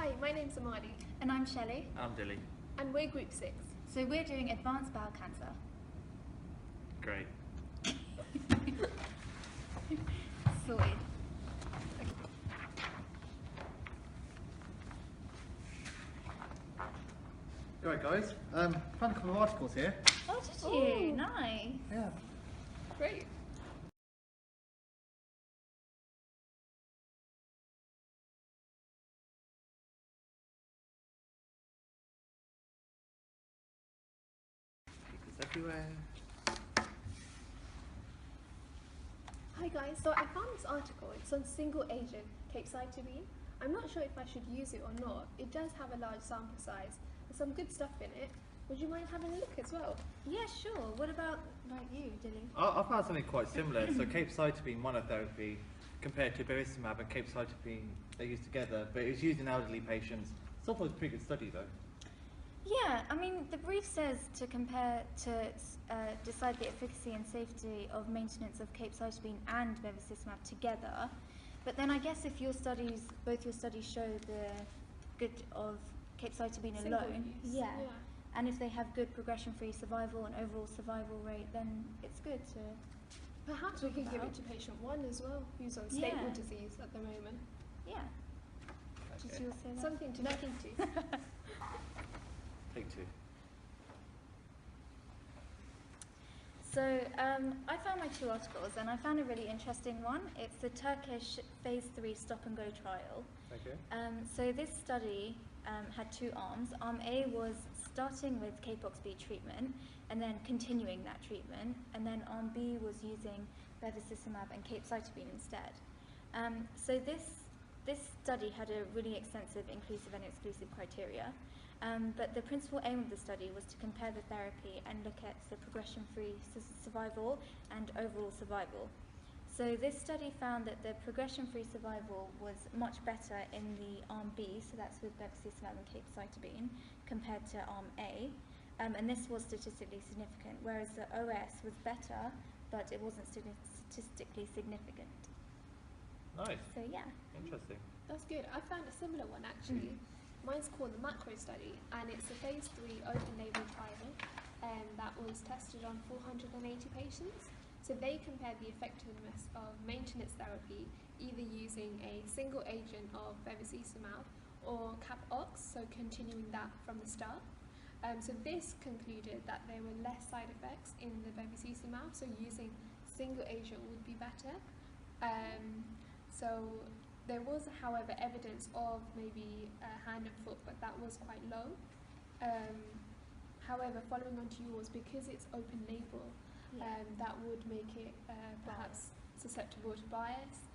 Hi, my name's Amadi. And I'm Shelley. I'm Dilly. And we're Group 6. So we're doing advanced bowel cancer. Great. Sorted. Alright guys, found a couple of articles here. Oh, did you? Ooh. Nice. Yeah. Great. Papers everywhere. Hi guys, so I found this article. It's on single agent capecitabine. I'm not sure if I should use it or not. It does have a large sample size and some good stuff in it. Would you mind having a look as well? Yeah, sure. What about you, Dilly? I found something quite similar. So capecitabine monotherapy compared to bevacizumab and capecitabine, they're used together, but it was used in elderly patients. It's also a pretty good study though. Yeah, I mean, the brief says to compare to decide the efficacy and safety of maintenance of capecitabine and bevacizumab together. But then I guess if both your studies show the good of capecitabine Single alone, use. yeah, and if they have good progression-free survival and overall survival rate, then it's good to. Perhaps we could give it to patient 1 as well, who's on stable disease at the moment. Yeah. Did you say that? Something to look into. Take 2. So I found my 2 articles, and I found a really interesting one. It's the Turkish phase 3 stop-and-go trial. Okay. So this study had 2 arms. Arm A was starting with Capox-B treatment and then continuing that treatment, and then Arm B was using bevacizumab and capecitabine instead. So this study had a really extensive inclusive and exclusive criteria. But the principal aim of the study was to compare the therapy and look at the progression-free survival and overall survival. So this study found that the progression-free survival was much better in the Arm B, so that's with bevacizumab and capecitabine, compared to Arm A. And this was statistically significant, whereas the OS was better, but it wasn't statistically significant. Nice. So yeah. Interesting. That's good. I found a similar one actually. Mine's called the Macro Study, and it's a phase 3 open-label trial that was tested on 480 patients. So they compared the effectiveness of maintenance therapy, either using a single agent of bevacizumab or Cap-Ox, so continuing that from the start. So this concluded that there were less side effects in the bevacizumab, so using single agent would be better. So there was, however, evidence of maybe hand and foot, but that was quite low. However, following on to yours, because it's open label, that would make it perhaps susceptible to bias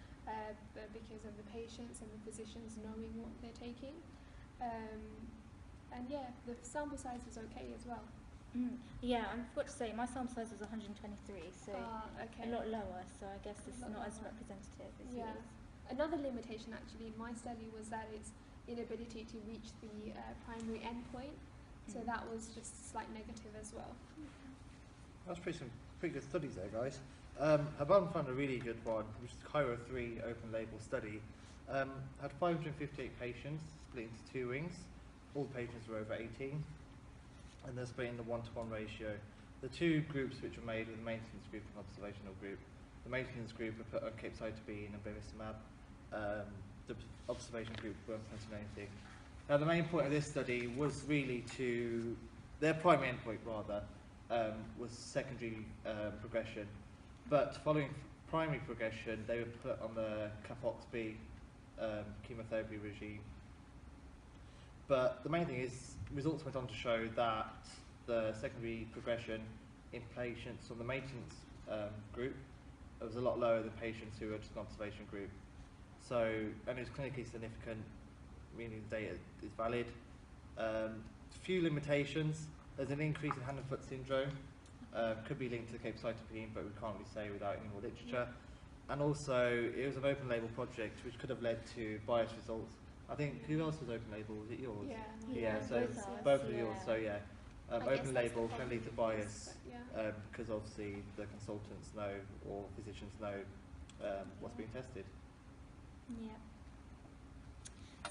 because of the patients and the physicians knowing what they're taking. And yeah, the sample size was okay as well. Yeah, I forgot to say, my sample size was 123, so okay. a lot lower, so I guess it's not as representative as yours. Another limitation actually in my study was that its inability to reach the primary endpoint, so that was just a slight negative as well. That's some pretty good studies there, guys. Haban found a really good one, which is Cairo 3 open label study. Had 558 patients split into 2 wings. All the patients were over 18, and they're split in the 1-to-1 ratio. The 2 groups which were made were the maintenance group and observational group. The maintenance group were put on capecitabine and bevacizumab. The observation group weren't put on anything. Now the main point of this study was really their primary endpoint rather, was secondary progression. But following primary progression, they were put on the Capox-B chemotherapy regime. But the main thing is, results went on to show that the secondary progression in patients on the maintenance group was a lot lower than patients who were just an observation group. So, and it was clinically significant, meaning the data is valid. Few limitations. There's an increase in hand and foot syndrome. Could be linked to capecitabine, but we can't really say without any more literature. And also, it was an open label project, which could have led to biased results. I think, who else was open label? Was it yours? Yeah, so both of yours. So yeah, open label can lead to bias because obviously the consultants know or physicians know what's being tested. Yeah.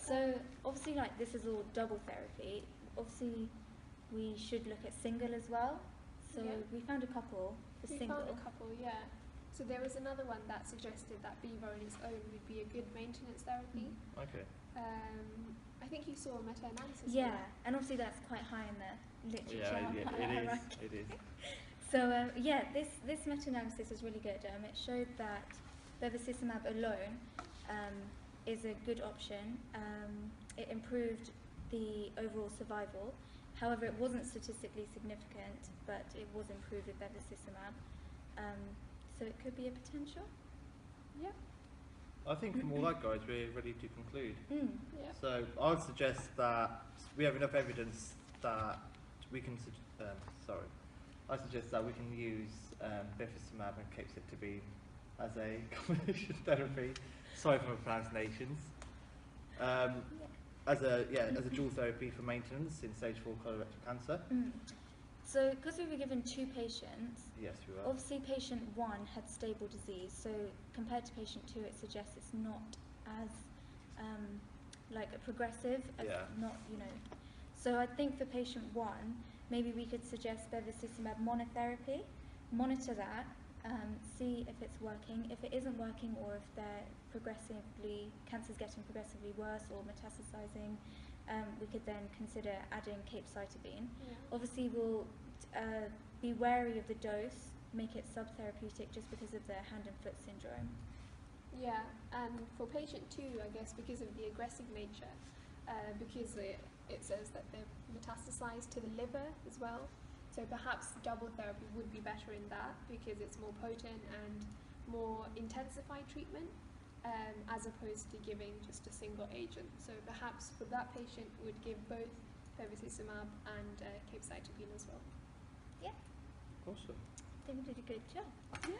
So obviously, like, this is all double therapy. Obviously, we should look at single as well. So Yeah. we found a couple for We single. found a couple, yeah. So there was another one that suggested that Beaver on its own would be a good maintenance therapy. Okay. I think you saw a meta-analysis. Yeah, and obviously that's quite high in the literature. It is. So yeah, this meta-analysis is really good. It showed that bevacizumab alone is a good option. It improved the overall survival. However, it wasn't statistically significant, but it was improved with bevacizumab. So it could be a potential. Yeah. I think from all that, guys, we're ready to conclude. Yeah. So I would suggest that we have enough evidence that we can. I suggest that we can use bevacizumab and capecitabine as a combination therapy. Sorry for my pronunciations. As a dual therapy for maintenance in stage 4 colorectal cancer. So because we were given 2 patients, Yes, we are. obviously patient 1 had stable disease, so compared to patient 2 it suggests it's not as like a progressive, as Yeah. not, you know. So I think for patient 1, maybe we could suggest bevacizumab monotherapy, monitor that, see if it's working. If it isn't working, or if cancer's getting progressively worse or metastasizing, we could then consider adding capecitabine. Yeah. Obviously, we'll be wary of the dose, make it subtherapeutic just because of the hand and foot syndrome. Yeah, and for patient 2, I guess because of the aggressive nature, because it says that they're metastasized to the liver as well, so perhaps double therapy would be better in that because it's more potent and more intensified treatment, as opposed to giving just a single agent. So perhaps for that patient, would give both bevacizumab and capecitabine as well. Yeah, Awesome. I think we did a good job. Yeah.